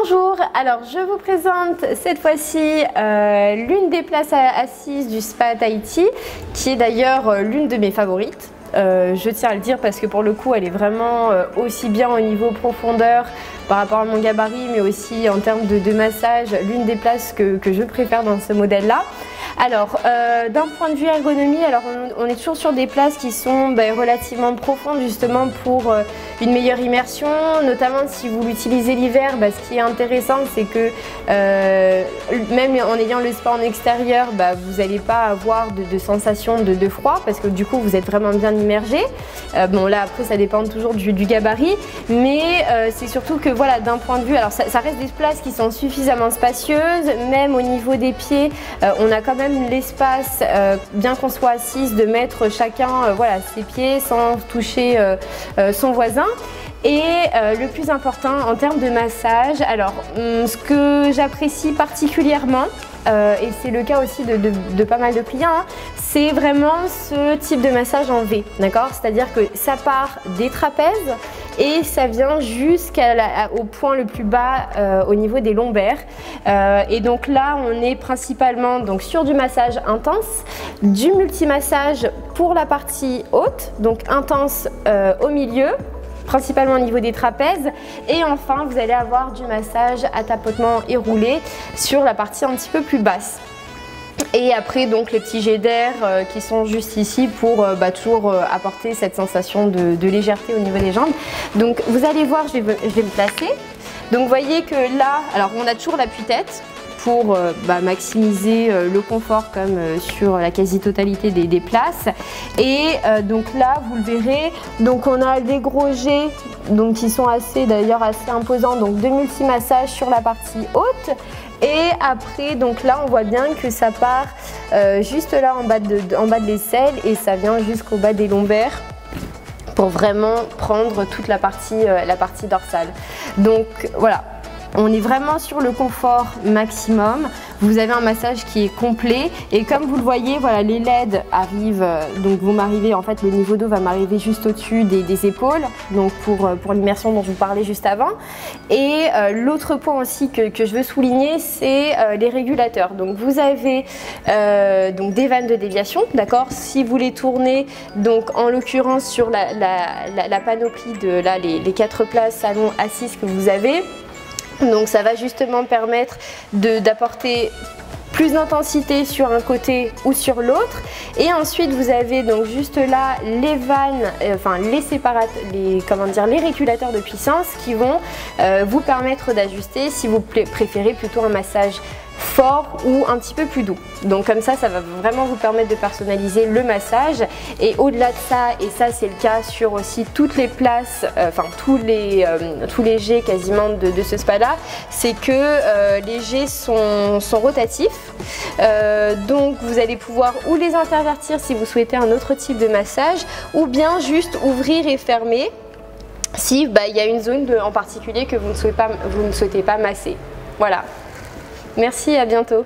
Bonjour, alors je vous présente cette fois-ci l'une des places assises du Spa Tahiti, qui est d'ailleurs l'une de mes favorites. Je tiens à le dire parce que pour le coup elle est vraiment aussi bien au niveau profondeur par rapport à mon gabarit, mais aussi en termes de massage, l'une des places que je préfère dans ce modèle là. Alors d'un point de vue ergonomie, alors on est toujours sur des places qui sont relativement profondes justement pour une meilleure immersion, notamment si vous l'utilisez l'hiver. Ce qui est intéressant, c'est que même en ayant le spa en extérieur, vous n'allez pas avoir de sensation de froid parce que du coup vous êtes vraiment bien immergé. Bon là après ça dépend toujours du gabarit, mais c'est surtout que voilà, d'un point de vue, alors ça reste des places qui sont suffisamment spacieuses, même au niveau des pieds, on a quand même l'espace, bien qu'on soit assise, de mettre chacun voilà, ses pieds sans toucher son voisin. Et le plus important en termes de massage, alors ce que j'apprécie particulièrement, et c'est le cas aussi de pas mal de clients, hein, c'est vraiment ce type de massage en V, d'accord? C'est-à-dire que ça part des trapèzes et ça vient jusqu'au point le plus bas au niveau des lombaires. Et donc là, on est principalement donc, sur du massage intense, du multimassage pour la partie haute, donc intense au milieu, principalement au niveau des trapèzes, et enfin vous allez avoir du massage à tapotement et roulé sur la partie un petit peu plus basse. Et après donc les petits jets d'air qui sont juste ici pour toujours apporter cette sensation de légèreté au niveau des jambes. Donc vous allez voir, je vais me placer. Donc vous voyez que là, alors on a toujours l'appui-tête pour maximiser le confort comme sur la quasi-totalité des places. Et donc là, vous le verrez, donc on a des gros jets donc, qui sont d'ailleurs assez imposants, donc de multi-massage sur la partie haute. Et après, donc là, on voit bien que ça part juste là en bas de l'aisselle et ça vient jusqu'au bas des lombaires pour vraiment prendre toute la partie dorsale. Donc voilà. On est vraiment sur le confort maximum. Vous avez un massage qui est complet et comme vous le voyez, voilà, les LED arrivent, donc vont m'arriver, en fait le niveau d'eau va m'arriver juste au-dessus des épaules, donc pour l'immersion dont je vous parlais juste avant. Et l'autre point aussi que je veux souligner, c'est les régulateurs. Donc vous avez donc des vannes de déviation, d'accord. Si vous les tournez, donc en l'occurrence sur la panoplie de là, les 4 places salon assises que vous avez. Donc ça va justement permettre d'apporter plus d'intensité sur un côté ou sur l'autre. Et ensuite vous avez donc juste là les vannes, les régulateurs de puissance qui vont vous permettre d'ajuster si vous préférez plutôt un massage fort ou un petit peu plus doux. Donc comme ça va vraiment vous permettre de personnaliser le massage. Et au-delà de ça, et ça c'est le cas sur aussi toutes les places, tous les jets quasiment de ce spa là, c'est que les jets sont rotatifs. Donc vous allez pouvoir ou les intervertir si vous souhaitez un autre type de massage, ou bien juste ouvrir et fermer si il y a une zone en particulier que vous ne souhaitez pas masser. Voilà. Merci, à bientôt.